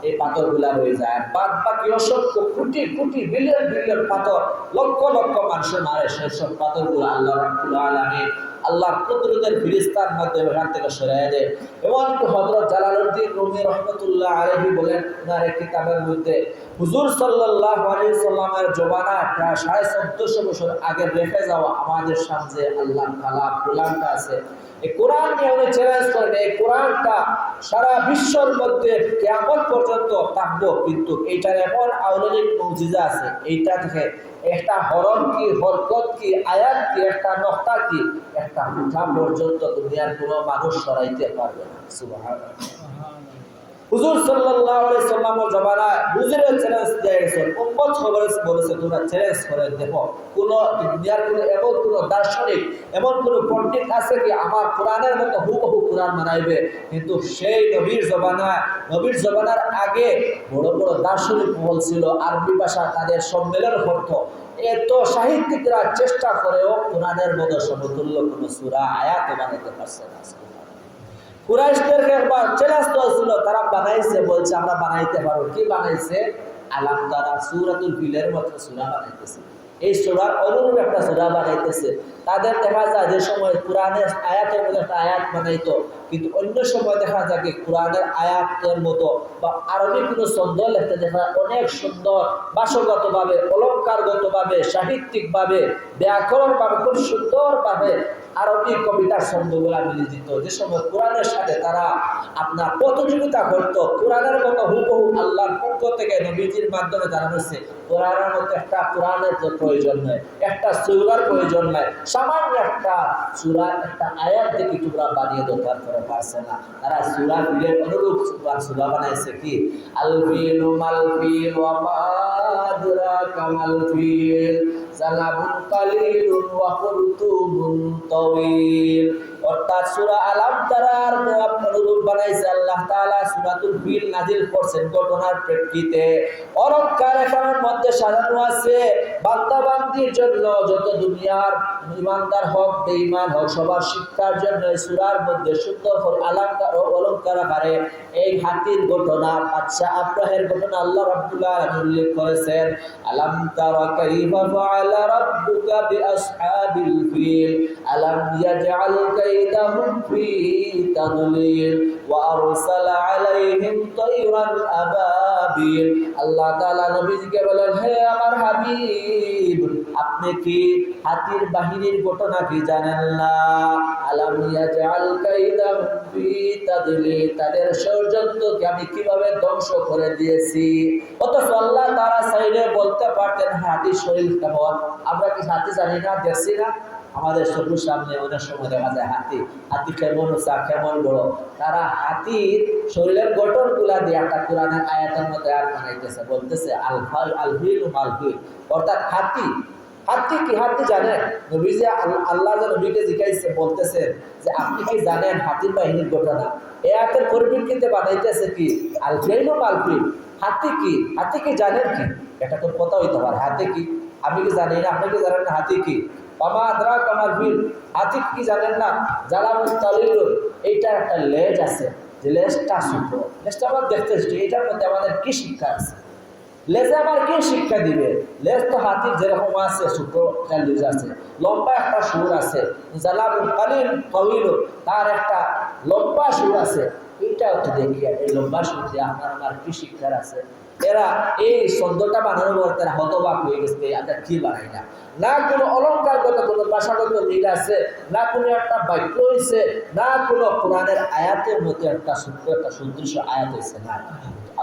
Speaker 1: এই পাথরগুলা রয়ে যায়। বাদ বাকি অসংখ্য কোটি কোটি বিলিয়ন বিলিয়ন পাথর লক্ষ লক্ষ মানুষের মারে, সেসব পাথরগুলো আল্লাহ রাব্বুল আলামিন আল্লাহর কুদরতের ফেরেশতার মাধ্যমে এখান থেকে সরাইয়া দেয়। এবং হযরত জালালউদ্দিন রুমি রাহমাতুল্লাহ আলাইহি বলেন ওনার এক কিতাবের মধ্যে, হুজুর সাল্লাল্লাহু আলাইহি সাল্লামের জমানা প্রায় 1450 বছর আগে রেখে যাওয়া আমাদের সামনে আল্লাহর কালাম কোরআনটা আছে। এই কোরআন নিয়ে উনি চ্যালেঞ্জ করেন, এই কোরআনটা সারা বিশ্বের মধ্যে কিয়ামত পর্যন্ত থাকবো, কিন্তু এইটার এমন আউলিক মুজিজা আছে, এইটা থেকে একটা হরফ কি, হরকত কি, আয়াত কি, একটা নকতা কি, একটা মুঠা পর্যন্ত দুনিয়ার কোনো মানুষ সরাইতে পারবে না। সুবহানাল্লাহ। হুজুর সাল্লাল্লাহু আলাইহি সাল্লামের জমানায় হুজুরের চ্যালেঞ্জ দিয়ে গেছেন, উম্মত খবর বলেছে তোমরা চ্যালেঞ্জ করে দেখো কোন দুনিয়ার কোনো এমন কোন দার্শনিক, এমন কোন পণ্ডিত আছে কি আমার কোরআনের মতো হুবহু কোরআন বানাইবে। কিন্তু সেই নবীর জমানার আগে বড় বড় দার্শনিক মহল ছিল, আরবি ভাষা তাদের সম্মেলন করত, এত সাহিত্যিকরা চেষ্টা করেও কোরআনের মতো সমতুল্য কোন সূরা আয়াত বানাইতে পারছে না। কুরাইশদেরকে একবার চ্যালেঞ্জ করেছিল, তারা বানাইছে, বলছে আমরা বানাইতে পারবো। কি বানাইছে? আলাম তারা সূরাতুল ফিলের মতো সূরা বানাইতেছে, এই সূরার অনুরূপ একটা সূরা বানাইতেছে। তাদের দেখা যায় যে সময় কোরআনের আয়াতের মতো একটা আয়াত বানাইতো, কিন্তু অন্য সময় দেখা যায় কি কোরআনের আয়াতের মতো বা আরবি কোনো ছন্দ লিখতে দেখা অনেক সুন্দর ভাষাগতভাবে, অলঙ্কারগতভাবে, সাহিত্যিকভাবে, ব্যাকরণভাবে খুব সুন্দরভাবে আরবি কবিতার ছন্দগুলা মিলে দিত, যে সময় কোরআনের সাথে তারা আপনার প্রতিযোগিতা করত। কোরআনের মতো হুবহু আল্লাহর পক্ষ থেকে নবীজির মাধ্যমে জানানো হচ্ছে কোরআনের মতো একটা কোরআনের প্রয়োজন নয়, একটা সূরার প্রয়োজন নয়, সামান্য একটা সূরার একটা আয়াত দেখে তোমরা বানিয়ে দরকার করে পারছে না। তারা সূরা ফিলের অনুরূপ সূরা বানাইছে কি আল ফিল মাল ফিল ওয়া মা আদরাকা মাল ফিল সালাবুন কালিলুন ওয়া কুরতুবুন তাওয়িল। অর্থাৎ সূরা আলাম তারার অনুরূপ বানাইছে আল্লাহ তাআলা। সূরাতুল ফিল নাজিল করছেন ঘটনার প্রেক্ষিতে। অলংকার এখানের মধ্যে সাজানো আছে বান্দা বান্দির জন্য, যত দুনিয়ার ইমানদার হোক বেঈমান হোক সবার শিক্ষার জন্য এই সূরার মধ্যে সুন্দর করে অলংকার আকারে এই হাতির ঘটনা, বাদশা আব্রাহের ঘটনা আল্লাহ রাব্বুল আলামিন উল্লেখ করেছেন। আলাম তারা কাইফা ফাআলা রাব্বুকা বিআসহাবিল ফিল আলাম ইয়াজআল কাইদাহুম ফি তাদলিল ওয়া আরসালা আলাইহিম তায়রান আবাবিল। আল্লাহ তাআলা নবীজিকে বলেন, হে আমার হাবিব, আপনি কি হাতির বাহিনীর ঘটনা কি জানেন না? আলাম ইয়াজআল কাইদাহুম ফি তাদলিল, তাদের ষড়যন্ত্রকে আমি কিভাবে ধ্বংস করে দিয়েছি। অথচ আল্লাহ তাআলা চাইলে বলতে পারতেন হাতির শরীর কেমন, আমরা কি হাতি জানি না, দেখছি না? আমাদের চোখের সামনে অনেক সময় দেখা যায় হাতি, হাতি কেমন উঁচা কেমন বড়। তারা হাতির শরীরের গঠনগুলা দিয়ে একটা কোরআনের আয়াতের মতো আয়াত বানাইতেছে, বলতেছে আলফাল আলফিল মালফিল, অর্থাৎ হাতি। হাতি কি হাতি জানেন? নবীজি আল্লাহ যে নবীকে জিজ্ঞাসা বলতেছে যে আপনি কি জানেন হাতির বাহিনীর ঘটনা? এই আয়াতের পরিপ্রেক্ষিতে বানাইতেছে কি আলফিল মালফিল। হাতি কি, হাতি কি জানেন কি? এটা তো কথা হইতে পারে হাতি কি, আমি কি জানি না, আপনি কি জানেন না হাতি কি? ওয়া আদরাকা মাল ফিল, হাতি কি জানেন না? জালামুত তালিল, এইটা একটা লেজ আছে, যে লেজটা ছোট, লেজটা আমরা দেখতেছি, এটার মধ্যে আমাদের কি শিক্ষা আছে? লেজে আমার কি শিক্ষা দিবে? লেজ তো হাতির যেরকম আছে ছোট একটা লেজ আছে, লম্বা একটা সুর আছে, জালামুল কালিল তাওয়িল, তার একটা লম্বা সুর আছে। এইটাও তো দেখি এই লম্বা সুর দিয়ে আপনার আমার কি শিক্ষার আছে? এরা এই ছন্দটা বানানোর পর তারা হতবাক হয়ে গেছে, আমরা কি বানাই না, না কোনো অলঙ্কারগত কোনো ভাষাগত মিল আছে, না কোনো একটা বাক্য হয়েছে, না কোনো কোরআনের আয়াতের মধ্যে একটা সুদৃশ্য আয়াত হয়েছে না।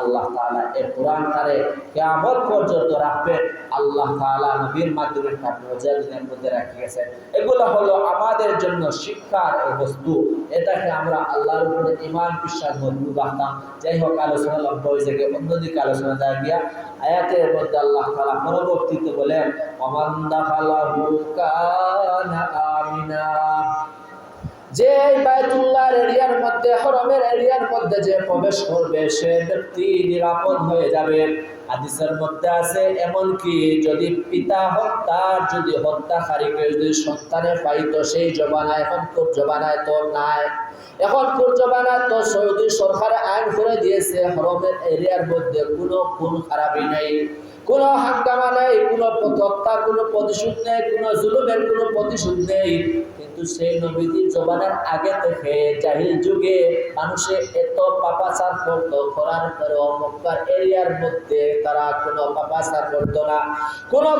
Speaker 1: আল্লাহ তাআলা এই কোরআনটারে কিয়ামত পর্যন্ত রাখবেন। আল্লাহ তাআলা নবীর মাধ্যমে মুজাহিদের মধ্যে রেখে গেছেন। এগুলো হলো আমাদের জন্য শিক্ষার বস্তু। এটাকে আমরা আল্লাহর উপরে ঈমান বিশ্বাস মজবুত রাখতাম। যাই হোক, আলোচনা লম্বা হয়ে যায়, অন্যদিকে আলোচনা যায় গিয়া আয়াতের মধ্যে আল্লাহ তাআলা পরবর্তীতে বলেন ওমান দাখালাহু কানা আমিনা, যে বাইতুল্লাহর এরিয়ার মধ্যে, হরমের এরিয়ার মধ্যে যে প্রবেশ করবে সে ব্যক্তি নিরাপদ হয়ে যাবে। হাদিসের মধ্যে আছে এমনকি যদি পিতা হত্যার যদি হত্যাকারীকে যদি সন্তানে পাইতো সেই জমানায়, এখন খুব জমানায় তো নাই, এখন কোন জমানায় তো সৌদি সরকারে আইন করে দিয়েছে হরমের এরিয়ার মধ্যে কোনো খুন খারাপি নেই, কোনো হাঙ্গামা নেই, কোনো হত্যার কোনো প্রতিশোধ নেই, কোনো জুলুমের কোনো প্রতিশোধ নেই। কিন্তু সেই নবীজির জমানার আগে থেকে জাহিল যুগে মানুষে এত পাপাচার করতো, করার পরেও মক্কার এরিয়ার মধ্যে তারা কোনো পাপাচার করতো না, কোনো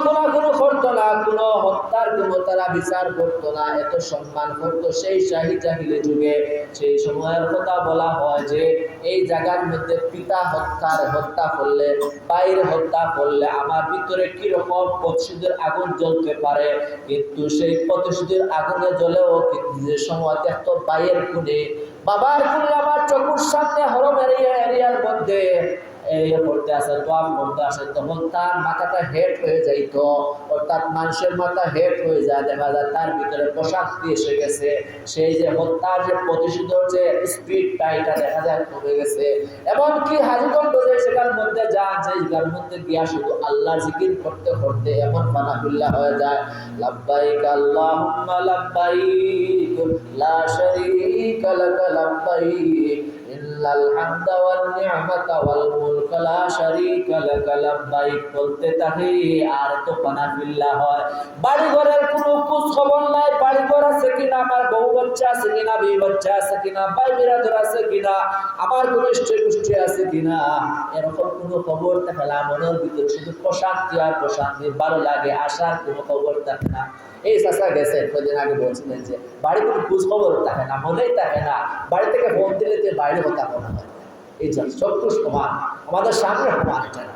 Speaker 1: করতো না, কোনো হত্যার কোনো তারা বিচার করতো না, এত সম্মান করতো সেই জাহিলি যুগে। সেই সময়ের কথা বলা হয় যে এই জায়গার মধ্যে পিতা হত্যা করলে, বাইরে হত্যা করলে আমার ভিতরে কিরকম প্রতিশোধের আগুন জ্বলতে পারে, কিন্তু সেই প্রতিশোধের আগুনে জ্বলেও কিন্তু যে সময় দেখতো বাইয়ের খুনে, বাবার খুনে আমার চোখের সামনে হরমের এরিয়ার মধ্যে করতে আসে, তোয়াম করতে আসে, তখন তার মাথাটা হেট হয়ে যাইত, অর্থাৎ মানুষের মাথা হেট হয়ে যায়, দেখা যায় তার ভিতরে প্রশান্তি এসে গেছে, সেই যে হত্যার যে প্রতিশোধের যে স্পিডটা এটা দেখা যায় কমে গেছে। এমনকি হাজিগঞ্জ সেখান মধ্যে যান, যে জায়গার মধ্যে গিয়া শুধু আল্লাহর জিকির করতে করতে এমন ফানাফিল্লাহ হয়ে যায়, লাব্বাইক আল্লাহুম্মা লাব্বাইক লা শারীকা লাক লাব্বাইক ইন্নাল হামদা ওয়ান নি'মাতা ওয়াল মুলকা লা শারীকা লাক লাব্বাইক বলতে থাকি, আর তো ফানাফিল্লাহ হয়। বাড়ি ঘরের কোনো খোঁজ খবর নাই, বাড়ি ঘর আছে কিনা, আমার বউ বাচ্চা আছে কিনা, বিয়ে বাচ্চা আছে কিনা, ভাই বিরাদর আছে কিনা, আমার কোনো গোষ্ঠী আছে কিনা, এরকম কোনো খবর থাকে না। মনের ভিতরে শুধু প্রশান্তি আর প্রশান্তি, ভালো লাগে, আসার কোনো খবর থাকে না। এই চাচা গেছে কয়েকদিন আগে বলছিলেন যে বাড়ি কোনো খোঁজ খবর থাকে না, মনেই থাকে না, বাড়ি থেকে ফোন দিলে যে বাইরে কথা বলা হয়। এই জন্য শত্রু সমান, আমাদের সামনে সমান এটা না।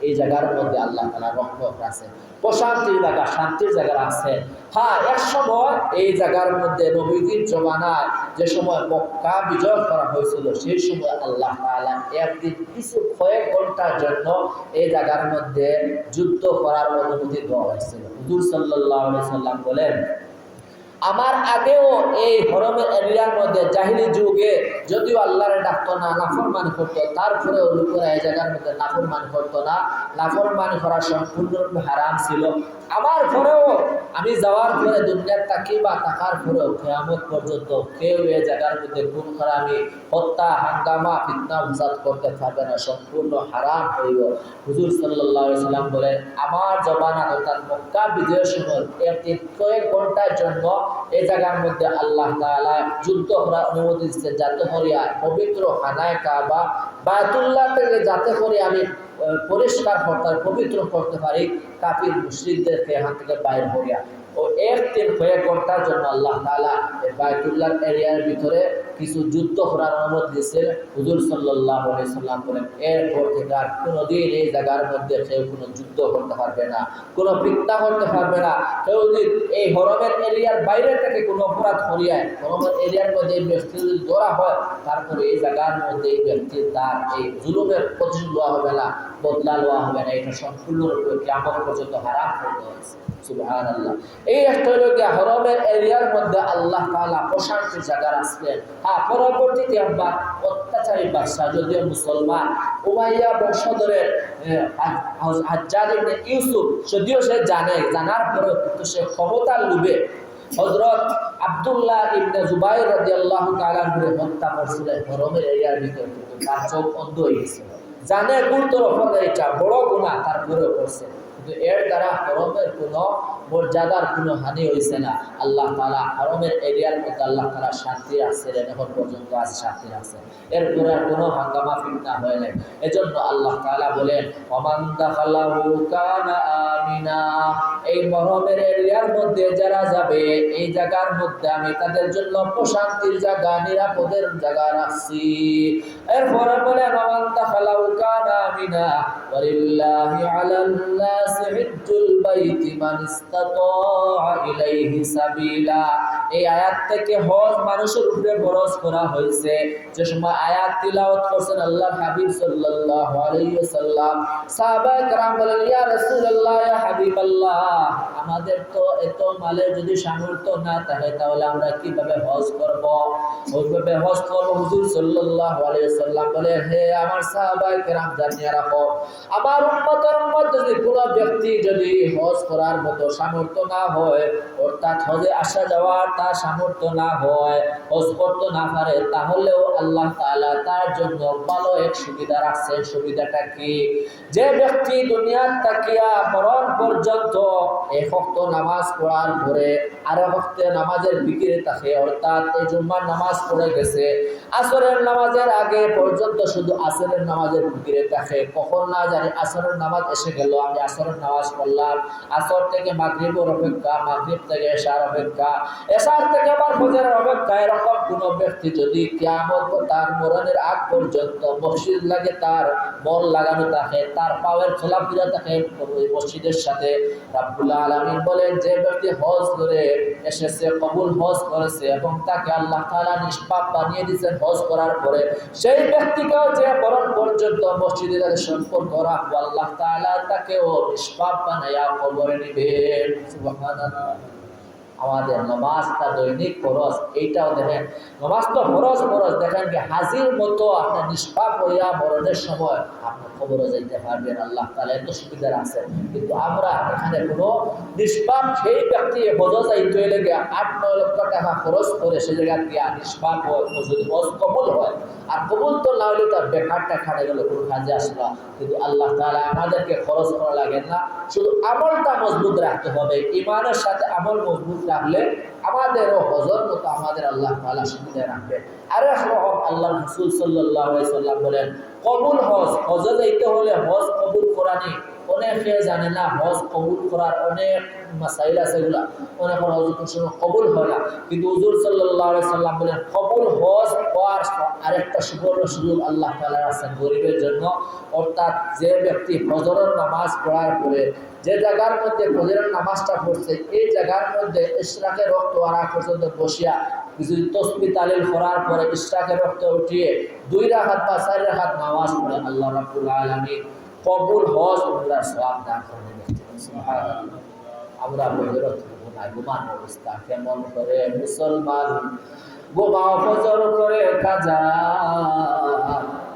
Speaker 1: এই জায়গার মধ্যে আল্লাহ তাআলা রহমত আছে, প্রশান্তির জায়গা, শান্তির জায়গা আছে। হ্যাঁ, এক সময় এই জায়গার মধ্যে নবীজির জমানায় যে সময় মক্কা বিজয় করা হয়েছিল, সেই সময় আল্লাহ তাআলা একদিন কিছু কয়েক ঘন্টার জন্য এই জায়গার মধ্যে যুদ্ধ করার অনুমতি দেওয়া হয়েছিল। হুজুর সাল্লাল্লাহু আলাইহি সাল্লাম বলেন, আমার আগেও এই হরমের এরিয়ার মধ্যে জাহিলি যুগে যদিও আল্লাহরে ডাকতো না, নাফরমানি করতো, তারপরেও লোকেরা এই জায়গার মধ্যে নাফরমানি করতো না। নাফরমানি করা সম্পূর্ণরূপে হারাম ছিল। আমার পরেও আমি যাওয়ার পরে দুনিয়ার তাকি বা থাকার পরেও কিয়ামত পর্যন্ত কেউ এই জায়গার মধ্যে খুন খারামি, হত্যা, হাঙ্গামা, ফিতনা ফাসাদ করতে পারবে না, সম্পূর্ণ হারাম হইব। হুজুর সাল্লাল্লাহু আলাইহি সাল্লাম বলেন, আমার জবানা অর্থাৎ মক্কা বিজয়ের সময় কয়েক ঘন্টার জন্য এই জায়গার মধ্যে আল্লাহ তাআলা যুদ্ধ করার অনুমতি দিচ্ছেন, যাতে করে পবিত্র খানায়ে কাবা বায়তুল্লাহ থেকে যাতে করে আমি পরিষ্কার করতে, পবিত্র করতে পারি কাফির মুশরিকদেরকে এখান থেকে বাইর করিয়া। ও একদিন কয়েক ঘন্টার জন্য আল্লাহ তাআলা এই বায়তুল্লাহ এরিয়ার ভিতরে কিছু যুদ্ধ করার অনুমতি দিয়েছেন। হুজুর সাল্লাল্লাহু আলাইহি সাল্লাম বলেন, এরপর থেকে আর কোনোদিন এই জায়গার মধ্যে কেউ কোনো যুদ্ধ করতে পারবে না, কোনো ফিতনা করতে পারবে না। কেউ যদি এই হরমের এরিয়ার বাইরে থেকে কোনো অপরাধ করিয়ায় হরমের এরিয়ার মধ্যে এই ব্যক্তি যদি ধরা হয়, তারপরে এই জায়গার মধ্যে এই ব্যক্তির তার এই জুলুমের প্রতিশোধ লওয়া হবে না, বদলা লওয়া হবে না। এটা সম্পূর্ণরূপে কিয়ামত পর্যন্ত হারাম হয়ে গেছে। সুবহানাল্লাহ। এই একটা হলো হরমের এরিয়ার মধ্যে আল্লাহ তাআলা প্রশান্তির জায়গা রাখলেন। হ্যাঁ, পরবর্তীতে আবার অত্যাচারী বাদশা যদিও মুসলমান উমাইয়া বংশধরের হাজ্জাজ ইবনে ইউসুফ, যদিও সে জানার পরেও কিন্তু সে ক্ষমতার লোভে হযরত আব্দুল্লাহ ইবনে জুবাইর রাদিয়াল্লাহু তাআলা আনহু হত্যা করছিলেন হরমের এরিয়ার ভিতরে, কিন্তু তার চোখ অন্ধ হয়ে গেছিল। জানে গুরুতর অপরাধ, এটা বড় গুনাহ, তারপরেও করছে। কিন্তু এর দ্বারা হরমের কোনো মর্যাদার কোনো হানি হয়েছে না। আল্লাহ তাআলা হরমের এরিয়ার মধ্যে আল্লাহ তাআলা শান্তি আছে, এখন পর্যন্ত আছে, শান্তি আছে। এরপরে আর কোনো হাঙ্গামা ফিতনা হয় নাই। এজন্য আল্লাহ তাআলা বলেন, ওমান দাখালাহু কানা আমিনা, এই হরমের এরিয়ার মধ্যে যারা যাবে, এই জায়গার মধ্যে আমি তাদের জন্য প্রশান্তির জায়গা, নিরাপদের জায়গা রাখছি। এরপরে বলেন, ওমান দাখালাহু কানা আমিনা ওয়ালিল্লাহি আলান নাস হিজ্জুল বাইতি মান ইসতাতা ইলাইহি সাবিলা। এই আয়াত থেকে হজ মানুষের উপরে ফরজ করা হয়েছে। যে সময় আয়াত তিলাওয়াত করছেন আল্লাহর হাবিব সাল্লাল্লাহু আলাইহি ওয়াসাল্লাম, সাহাবায়ে কেরাম বলেন, ইয়া রাসূলুল্লাহ, ইয়া হাবিবাল্লাহ, আমাদের তো এত মালের যদি সামর্থ্য না থাকে তাহলে আমরা কিভাবে হজ করব? ওইভাবে হজ করব? হুজুর সাল্লাল্লাহু আলাইহি ওয়াসাল্লাম বলেন, হে আমার সাহাবায়ে কেরাম, জানিয়ে রাখো, আমার উম্মতের মধ্যে যদি কোনো ব্যক্তি যদি হজ করার মতো সামর্থ্য না হয়, অর্থাৎ হজে আসা যাওয়ার তার সামর্থ্য না হয়, হজ করতে না পারে, তাহলেও আল্লাহ তাআলা তার জন্য ভালো এক সুবিধা রাখছেন। সুবিধাটা কি? যে ব্যক্তি দুনিয়ার তাকিয়া মরণ পর্যন্ত এক ওয়াক্ত নামাজ পড়ার পরে আরেক ওয়াক্তে নামাজের ফিকিরে থাকে, অর্থাৎ এই জুম্মার নামাজ পড়ে গেছে, আসরের নামাজের আগে পর্যন্ত শুধু আসরের নামাজের ফিকিরে থাকে, কখন না জানি আসরের নামাজ এসে গেল, আমি আসরের নামাজ পড়লাম, আসর থেকে মাগরিবের অপেক্ষা, মাগরিব থেকে এশার অপেক্ষা, এশার থেকে আবার ফজরের অপেক্ষা। এরকম কোন ব্যক্তি যদি কিয়ামত তার মরণের আগ পর্যন্ত মসজিদ লাগে তার মন লাগানো থাকে, তার পাওয়ের চলাফেরা থাকে মসজিদের সাথে, রাব্বুল আলামিন বলেন, যে ব্যক্তি হজ করে এসেছে, কবুল হজ করেছে এবং তাকে আল্লাহ তাআলা নিষ্পাপ বানিয়ে দিয়েছেন হজ করার পরে, সেই ব্যক্তিকেও যে মরণ পর্যন্ত মসজিদে তাদের সম্পর্ক রাখবো, আল্লাহ তাআলা তাকেও নিষ্পাপ বানাইয়া কবরে নিবেন। সুবহানাল্লাহ। আমাদের নামাজটা দৈনিক ফরজ, এইটাও দেখেন, নামাজ তো ফরজ দেখেন কি হাজির মতো আপনার নিষ্পাপ হইয়া মরণের সময় আপনার কবরে যাইতে পারবেন। আল্লাহ তাআলা এত সুবিধা আছে, কিন্তু আমরা এখানে কোনো নিষ্পাপ সেই ব্যক্তি হজ যাইতে হইলে 8-9 লক্ষ টাকা খরচ করে সে জায়গা গিয়া নিষ্পাপ হয়, যদি হজ কবুল হয়, আর কবুল তো না হলে তার বেকারটা খাটে গেল, কোনো কাজে আসলো। কিন্তু আল্লাহ তাআলা আমাদেরকে খরচ করা লাগে না, শুধু আমলটা মজবুত রাখতে হবে। ঈমানের সাথে আমল মজবুত রাখলে আমাদেরও হজর মতো আমাদের আল্লাহ তাআলা সুবিধা রাখবে। আর রকম আল্লাহর রাসূল সাল্লাল্লাহু আলাইহি সাল্লাম বলেন, কবুল হজ, হজে যাইতে হলে হজ কবুল করানি অনেকে জানে না হজ কবুল করার অনেক মাসাইল আছে, এগুলা অনেক হজ কবুল হয় না, কিন্তু হুজুর সাল্লাল্লাহু আলাইহি সাল্লাম বলেন কবুল হজ হওয়ার আরেকটা সুবর্ণ সুযোগ আল্লাহ তাআলা আছেন গরিবের জন্য। অর্থাৎ যে ব্যক্তি ফজরের নামাজ পড়ার পরে যে জায়গার মধ্যে ফজরের নামাজটা পড়ছে এই জায়গার মধ্যে ইশরাকের রক্ত আনা পর্যন্ত বসিয়া কিছু তসবিহ তাহলিল করার পরে ইশরাকের রক্ত উঠিয়ে 2 রাকাত বা 4 রাকাত নামাজ পড়ে আল্লাহ রাব্বুল আলামিন কবুল হজ উমরার সওয়াব দান করেন। সুবহানাল্লাহ। আমরা ফজরত ঘুমান অবস্থা কেমন করে মুসলমান ঘুমাও ফজর করে কাজা,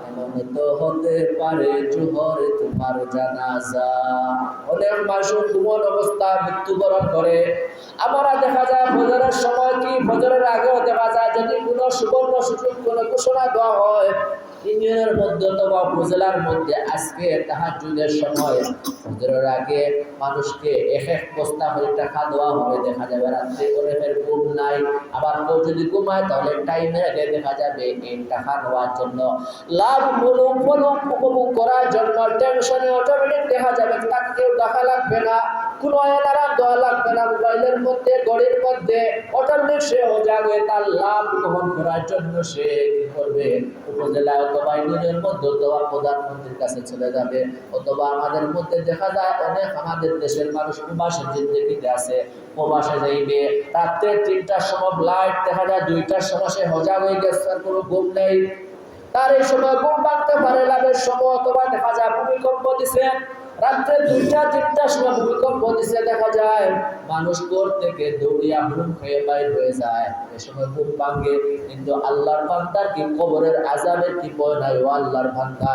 Speaker 1: এমন তো হতে পারে জোহর তোমার জানাজা। অনেক মানুষ ঘুমন অবস্থা মৃত্যুবরণ করে। আমরা দেখা যায় ফজরের সময় কি ফজরের আগেও দেখা যায় যদি কোনো সুবর্ণ সুযোগ কোনো ঘোষণা দেওয়া হয় ইউনিয়নের মধ্যে অথবা উপজেলার মধ্যে আজকে তাহাজ্জুদের সময় ফজরের আগে মানুষকে এক বস্তা করে টাকা দেওয়া হবে, দেখা যাবে রাত্রে করে ফের ঘুম নাই, আবার কেউ যদি ঘুমায় তাহলে টাইমের আগে দেখা যাবে এই টাকা নেওয়ার জন্য লাভ উপভোগ করার জন্য টেনশনে অটোমেটিক দেখা যাবে তাকে কেউ টাকা লাগবে না, কোনো অ্যালার্ম দেওয়া লাগবে না, মোবাইলের মধ্যে ঘড়ির মধ্যে অটোমেটিক সে যাবে তার লাভ গ্রহণ করার জন্য সে কি করবে উপজেলায় অথবা ইউনিয়নের মধ্যে অথবা প্রধানমন্ত্রীর কাছে চলে যাবে। অথবা আমাদের মধ্যে দেখা যায় অনেক আমাদের দেশের মানুষ প্রবাসের জিন্দেগিতে আছে, প্রবাসে যাইবে রাত্রে 3টার সময় লাইট দেখা যায় 2টার সময় সে হজা হয়ে গেছে, কোনো ঘুম নেই, তার এই সময় ঘুম ভাঙতে পারে লাভের সময়। অথবা দেখা যায় ভূমিকম্প দিছে রাত্রে 2টা-3টার সময় ভূমিকম্প দিছে, দেখা যায় মানুষ কোর থেকে দৌড়িয়া ঘুম খেয়ে বাইর হয়ে যায়, এই সময় ঘুম ভাঙে। কিন্তু আল্লাহর বান্দার কি কবরের আযাবের কি ভয় নাই? ও আল্লাহর বান্দা,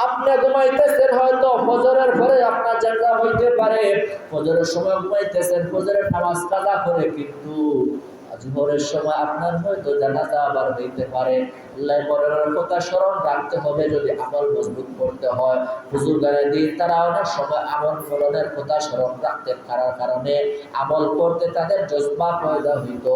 Speaker 1: আপনি ঘুমাইতেছেন, হয়তো ফজরের পরে আপনার জানাজা হইতে পারে, ফজরের সময় ঘুমাইতেছেন, ফজরের নামাজ কাজা করে, কিন্তু জোহরের সময় আপনার হয়তো জানাজা আবার হইতে পারে। আল্লাহ পরের কথা স্মরণ রাখতে হবে যদি আমল মজবুত করতে হয়। বুজুর্গানের দিন তারা অনেক সময় আমল ফলনের কথা স্মরণ রাখতে পারার কারণে আমল করতে তাদের জজবা পয়দা হইত।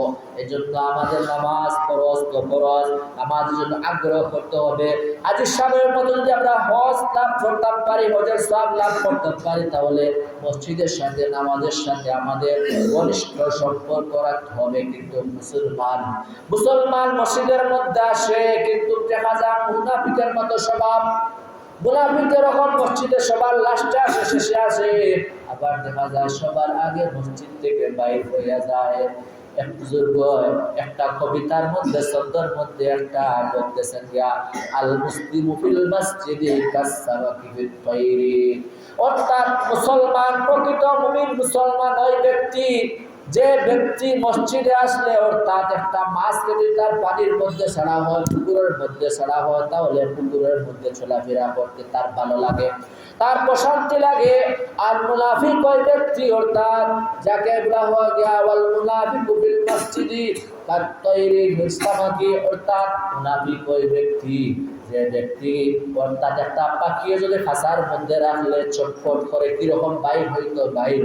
Speaker 1: এই জন্য আমাদের নামাজ ফরজ তো ফরজ, নামাজের জন্য আগ্রহ করতে হবে। আজ সামনের মতো যদি আমরা হজ লাভ করতে পারি, হজের সওয়াব লাভ করতে পারি, তাহলে মসজিদের সাথে নামাজের সাথে আমাদের ঘনিষ্ঠ সম্পর্ক রাখতে হবে। কিন্তু মুসলমান মসজিদের মধ্যে আসে কিন্তু দেখা যায় মুনাফিকের মতো স্বভাব, মুনাফিকের রকম মসজিদে সবার লাস্টে আসে, শেষে আসে, আবার দেখা যায় সবার আগে মসজিদ থেকে বাইর হয়ে যায়। এক বুজুর্গ একটা কবিতার মধ্যে ছন্দের মধ্যে একটা বলতেছেন গিয়া আল মুসলিমু ফিল মসজিদি কাসসাবাকি ফিত তাইরি, অর্থাৎ মুসলমান প্রকৃত মুমিন মুসলমান ওই ব্যক্তি যে ব্যক্তি মসজিদে আসলে অর্থাৎ একটা মাছ যদি তার পানির মধ্যে ছাড়া হয়, পুকুরের মধ্যে ছাড়া হয়, তাহলে পুকুরের মধ্যে চলাফেরা করতে তার ভালো লাগে, তার প্রশান্তি লাগে। আর মুনাফিক ওই ব্যক্তি অর্থাৎ যাকে বলা হয় গিয়া ওয়াল মুনাফিকু ফিল মসজিদি কাত-তাইরি মিসলামাকি, অর্থাৎ মুনাফিক ওই ব্যক্তি যে ব্যক্তি অর্থাৎ একটা পাখিয়ে যদি খাঁচার মধ্যে রাখলে চটপট করে কিরকম বাইর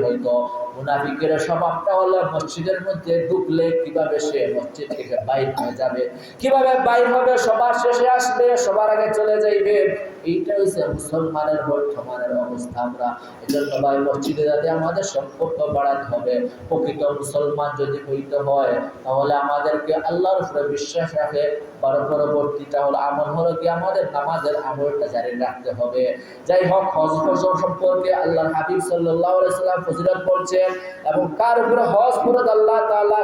Speaker 1: হইতো। মুনাফিকের স্বভাবটা হলো মসজিদের মধ্যে ঢুকলে কিভাবে সে মসজিদ থেকে বাইর হয়ে যাবে, কিভাবে বাইর হবে, সবার শেষে আসবে, সবার আগে চলে যাইবে। এইটা হচ্ছে মুসলমানের বর্তমানের অবস্থা। আমরা এজন্য ভাই মসজিদে যাতে আমাদের সম্পর্ক বাড়াতে হবে। প্রকৃত মুসলমান যদি হইতে হয় তাহলে আমাদেরকে আল্লাহর উপরে বিশ্বাস রাখে পরবর্তীটা হলো আমল হলো কি আমাদের নামাজের আমলটা জারি রাখতে হবে। যাই হোক, হজ ফরজ সম্পর্কে আল্লাহর হাবিব সাল্লাল্লাহু আলাইহি সাল্লাম ফজিলত বলছেন এবং কার উপরে হজ ফরজ আল্লাহ তাআলা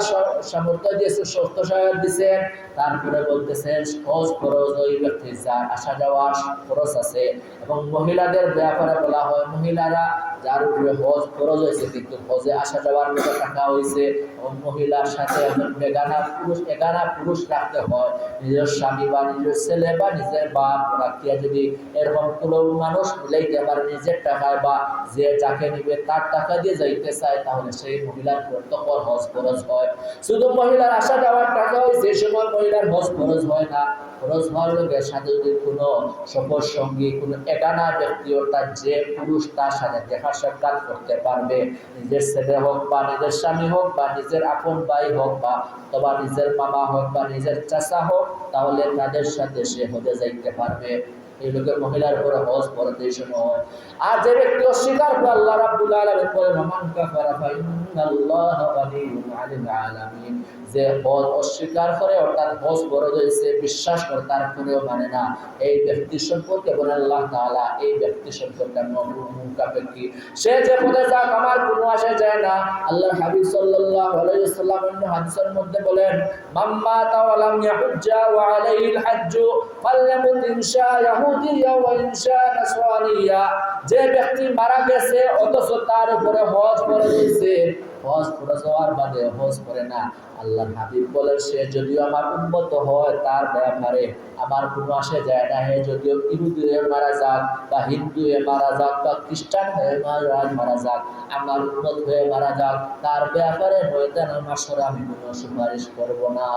Speaker 1: সামর্থ্য দিয়েছে, শর্ত সহায়তা দিয়েছেন। তারপরে বলতেছেন হজ ফরজ ওই ব্যক্তি যার আসা যাওয়ার খরচ আছে। এবং মহিলাদের ব্যাপারে বলা হয় মহিলারা যার উপরে হজ ফরজ হয়েছে কিন্তু হজে আসা যাওয়ার মতো টাকা হয়েছে, এবং মহিলার সাথে এগানা পুরুষ রাখতে হয়, নিজের স্বামী বা নিজের ছেলে বা নিজের বাপ রাখিয়া যদি এরকম কোনো মানুষ মিলাইতে পারে নিজের টাকায় বা যে যাকে নিবে তার টাকা দিয়ে যাইতে চায়, তাহলে সেই মহিলার তখন হজ ফরজ হয়। শুধু মহিলার আসা যাওয়ার টাকা হয় যে সময় মহিলার হজ ফরজ হয় না। ফরজ হওয়ার লোকের সাথে যদি কোনো সফর সঙ্গী কোনো একানা ব্যক্তি অর্থাৎ যে পুরুষ তার সাথে দেখা সাক্ষাৎ করতে পারবে, নিজের ছেলে হোক বা নিজের স্বামী হোক বা নিজের আপন ভাই হোক বা অথবা নিজের মামা হোক বা নিজের চাচা হোক, তাহলে তাদের সাথে সে হজে যাইতে পারবে। এই লোকের মহিলার উপরে হজ ফরজ এই সময়। আর যে ব্যক্তি অস্বীকার করে আল্লাহ রাব্বুল আলামিন বলেন মান কাফারা ফা ইন্নাল্লাহা গানিয়্যুন আনিল আলামিন, যে হজ অস্বীকার করে অর্থাৎ হজ ফরজ হয়েছে বিশ্বাস করে তারপরেও মানে না, এই ব্যক্তি সম্পর্কে বলেন আল্লাহ তাআলা এই ব্যক্তি সম্পর্কে মুনকাফির কি, সে যে পথে যাক আমার কোনো আসে যায় না। আল্লাহর হাবিব সাল্লাল্লাহু আলাইহি ওয়াসাল্লাম অন্য হাদিসের মধ্যে বলেন মান মাতা ওয়া লাম ইয়াহুজ্জা ওয়া আলাইহিল হাজ্জু ফালইয়ামুত ইনশা ইয়াহুদিয়্যা ওয়া ইনশা নাসরানিয়্যা, যে ব্যক্তি মারা গেছে অথচ তার উপরে হজ ফরজ হয়েছে, হজ ফরজ হওয়ার বাদে হজ করে না, আল্লাহর হাবিব বলেন সে যদিও আমার উম্মত হয় তার ব্যাপারে আমার কোনো আসে যায় না, হে যদিও ইহুদি হয়ে মারা যাক বা হিন্দু হয়ে মারা যাক বা খ্রিস্টান হয়ে মারা যাক, আমার উম্মত হয়ে মারা যাক, তার ব্যাপারে ময়দানে মাশরে আমি কোনো সুপারিশ করব না।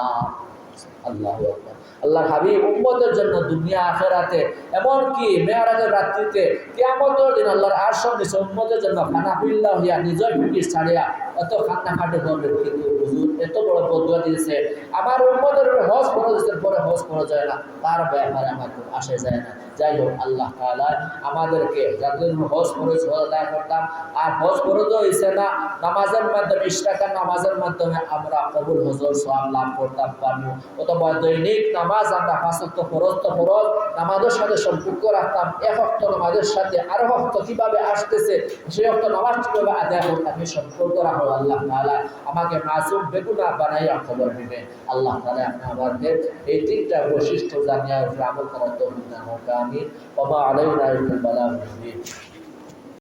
Speaker 1: আল্লাহু আকবার। আল্লাহর হাবিব উম্মতের জন্য দুনিয়া আখিরাতে এমনকি মেরাজের রাত্রিতে কিয়ামতের দিন আল্লাহর আরশের নিচে উম্মতের জন্য ফানাফিল্লাহ হইয়া নিজের ফিকির ছাড়িয়া এত কান্নাকাটি করবেন, কিন্তু হুজুর এত বড় বদুয়া দিয়েছে আমার উম্মতের হজ ফরজের পরে হজ ফরজ হয় না, তার ব্যাপারে আমার খুব আসে যায় না। যাই হোক আল্লাহ তাআলা আমাদেরকে যাতে হজ ফরজ আদায় করতাম, আর হজ ফরজ হয়েছে না নামাজের মাধ্যমে ইশরাকার নামাজের মাধ্যমে আমরা কবুল হজর সওয়াব লাভ করতাম পারবো, অথবা দৈনিক নামাজ আমরা 5 ওয়াক্ত ফরজ তো ফরজ নামাজের সাথে সম্পর্ক রাখতাম, এক ওয়াক্ত নামাজের সাথে আরো ওয়াক্ত কিভাবে আসতেছে সেই ওয়াক্ত নামাজ কিভাবে আদায় করতাম এই সম্পর্ক রাখো। আল্লাহ তাআলা আমাকে মাসুম বেগুনাহ বানাইয়া খবর দিবে। আল্লাহ তাআলা আমাদের এই তিনটা বৈশিষ্ট্য জানিয়ে আমল করার তৌফিক দান করুন। আমিন। ওয়া মা আলাইনা ইল্লাল বালাগ।